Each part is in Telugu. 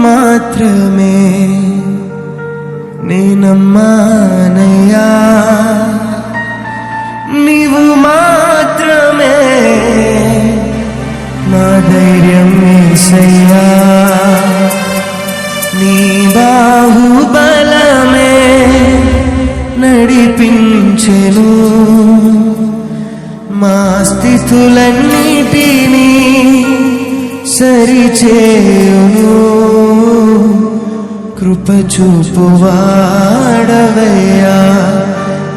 మాత్రమే నేనమ్మానయ్యా, నీవు మాత్రమే నా ధైర్యం యేసయ్యా, నీ బాహుబలమే నడిపించెను మా స్థితులన్నిటినీ సరిచేయును. కృప చూపువాడవయ్యా,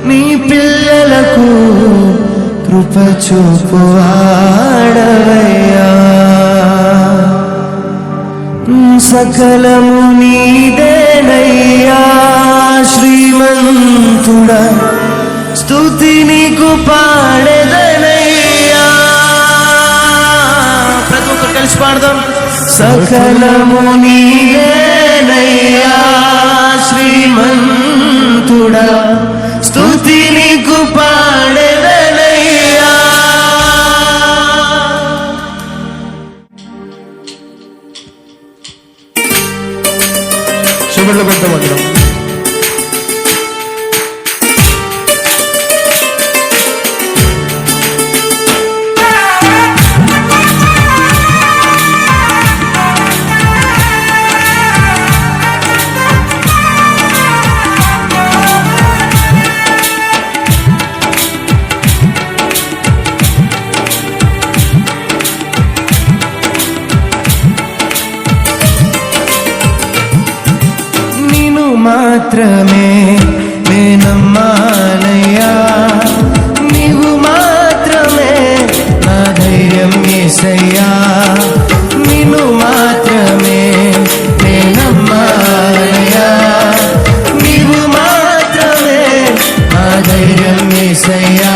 నీ పిల్లలకు కృప చూపువాడవయ్యా. సకలము నీదేనయ్యా శ్రీమంతుడా, స్తుతి నీకు పాడెదనయ్యా. ప్రతి ఒక్కరు కలిసి పాడదాం. సకలము నీదేనయ్యా శ్రీమంతుడా, స్తుతి నీకు పాడెదనయ్యా. శుభ్రత పెట్టమంటాం. మాత్రమే నేనమ్మానయ్యా, నీవు మాత్రమే నా ధైర్యం యేసయ్యా, నిన్ను మాత్రమే నేనమ్మానయ్యా, నీవు మాత్రమే నా ధైర్యం యేసయ్యా,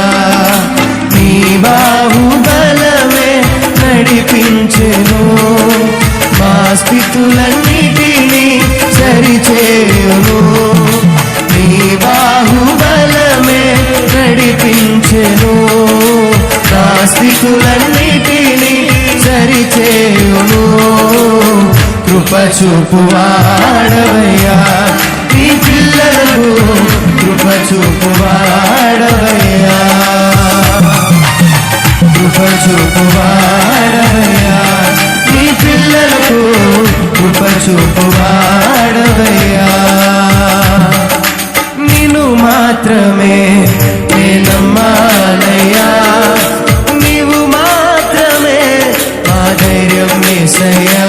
నీ బాహుబలమే నడిపించెను మా స్థితులన్నిటినీ సరిచేయును. నీ బాహుబలమే నడిపించెను నా స్థితులన్నిటినీ సరిచేయును. కృప చూపువాడవయ్యా, నీ పిల్లలకు కృప చూపువాడవయ్యా, కృప చూపువాడవయ్యా, నీ పిల్లలకు కృప చూపువాడవయ్యా. నిన్ను మాత్రమే నేనమ్మానయ్యా, నీవు మాత్రమే నా ధైర్యం యేసయ్యా.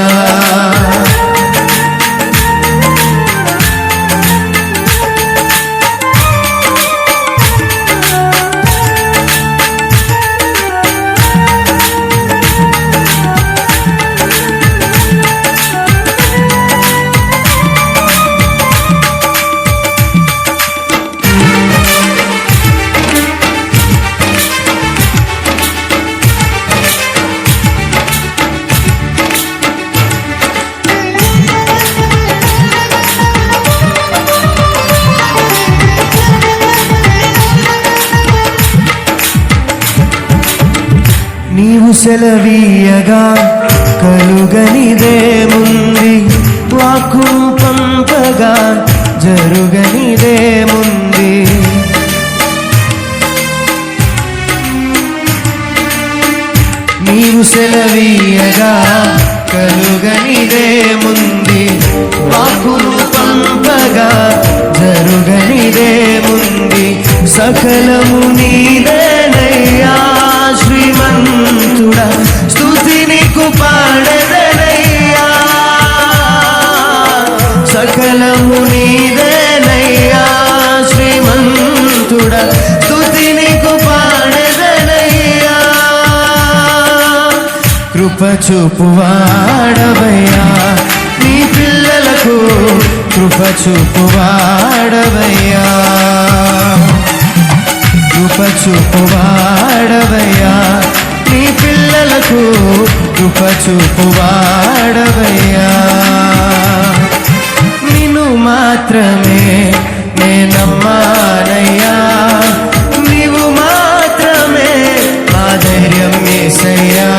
నీవు సెలవీయగా కలుగనిదేముంది, వాక్కు పంపగా జరుగనిదేముంది. నీవు సెలవీయగా కలుగనిదేముంది, వాక్కును పంపగా జరుగనిదేముంది. సకలము నీదేనయ్యా శ్రీమంతుడా, స్తుతి నీకు పాడెదనయ్యా. సకలము నీదేనయ్యా శ్రీమంతుడా, స్తుతి నీకు పాడెదనయ్యా. కృప చూపువాడవయ్యా, నీ పిల్లలకు కృప చూపువాడవయ్యా, కృప చూపువాడవయ్యా, నీ పిల్లలకు కృప చూపువాడవయ్యా. నిన్ను మాత్రమే నేనమ్మానయ్యా, నీవు మాత్రమే నా ధైర్యం యేసయ్యా.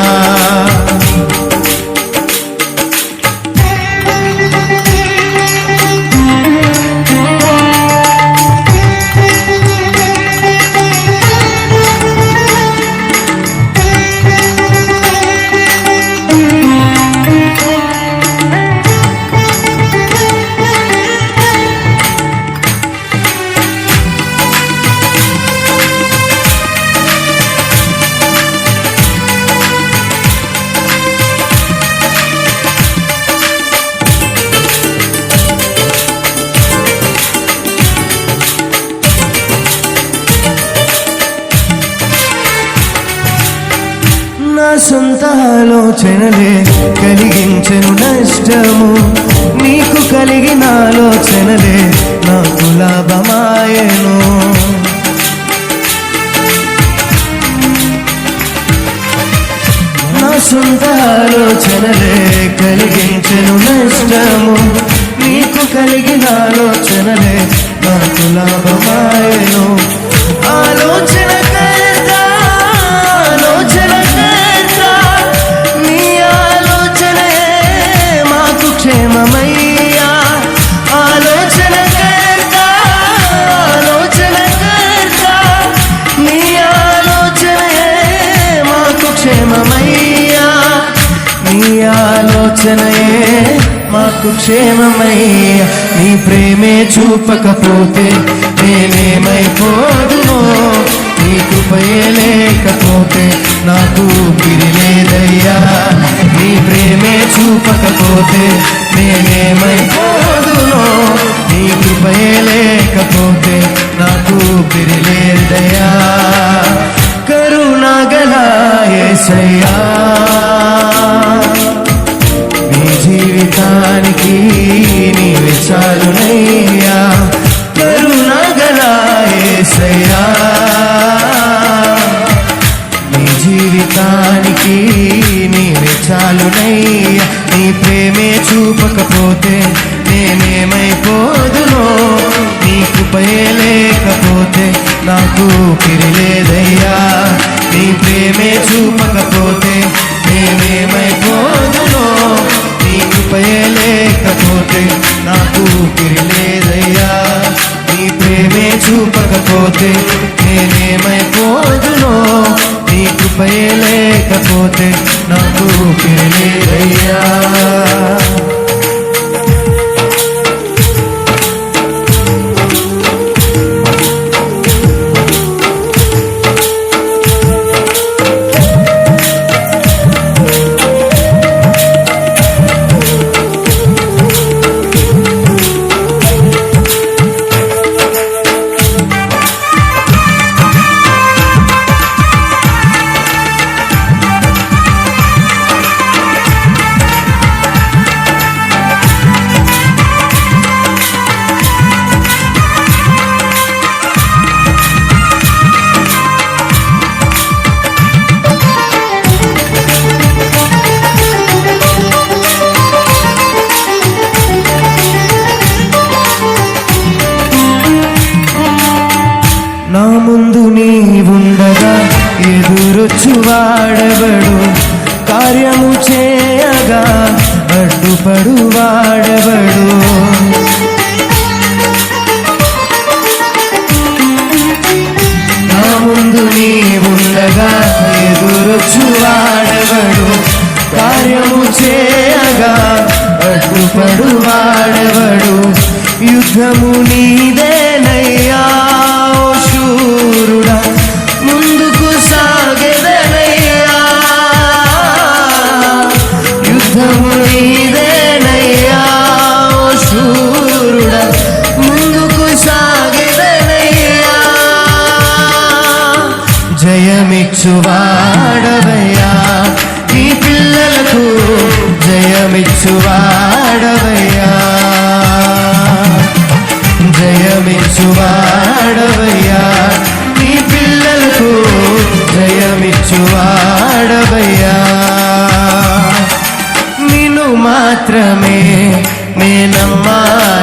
ఆలోచనలే కలిగించెను నష్టము, నీకు కలిగిన ఆలోచనలే నాకు లాభమాయెను. నా సొంత ఆలోచనలే కలిగించెను నష్టము, నీకు కలిగిన ఆలోచనలే నాకు లాభమాయెను. ఆలోచనకర్త నీ ఆలోచనే మాకు క్షేమమయ్యా. ఆలోచనకర్త నీ ఆలోచనే మాకు క్షేమమయ్యా. నీ ఆలోచనయే మాకు క్షేమమయ్యా. నీ ప్రేమే చూపకపోతే నేనేమైపోదునో, నీ కృపయే లేకపోతే నాకు ఊపిరి లేదయ్యా. నీ ప్రేమే చూపకపోతే నేనేమైపోదునో, నీ కృపయే లేకపోతే నాకు ఊపిరి లేదయ్యా. కరుణగల యేసయ్యా, నీ జీవితానికి నీవే చాలునయ్యా. కరుణగల యేసయ్యా, నీ జీవితానికి నీవే చాలునయ్యా. నీ ప్రేమే చూపకపోతే నేనేమైపోదునో, నీ కృపయే లేకపోతే నాకు ఊపిరి లేదయ్యా. నీ ప్రేమే చూపకపోతే నేనేమైపోదునో, నీ కృపయే లేకపోతే నాకు ఊపిరి లేదయ్యా. నీ ప్రేమే చూపకపోతే నేనేమైపోదునో, నీ కృపయే లేకపోతే నాకు ఊపిరి లేదయ్యా. నా ముందు నీవుండగా ఎదురొచ్చు వాడెవడు, కార్యము చేయగా అడ్డుపడు వాడెవడు. నా ముందు నీవుండగా ఎదురొచ్చు వాడెవడు, కార్యము చేయగా అడ్డుపడు వాడెవడు. యుద్ధము నీదేనయ్యా శూరుడా, ముందుకు సాగెదనయ్యా. యుద్ధము నీదేనయ్యా శూరుడా, ముందుకు సాగెదనయ్యా. జయమిచ్చువాడవయ్యా, ఈ పిల్లలకు జయమిచ్చువాడవయ్యా. జయమిచ్చువాడవయ్యా, నీ పిల్లలకు జయమిచ్చువాడవయ్యా. నిన్ను మాత్రమే నేనమ్మాలి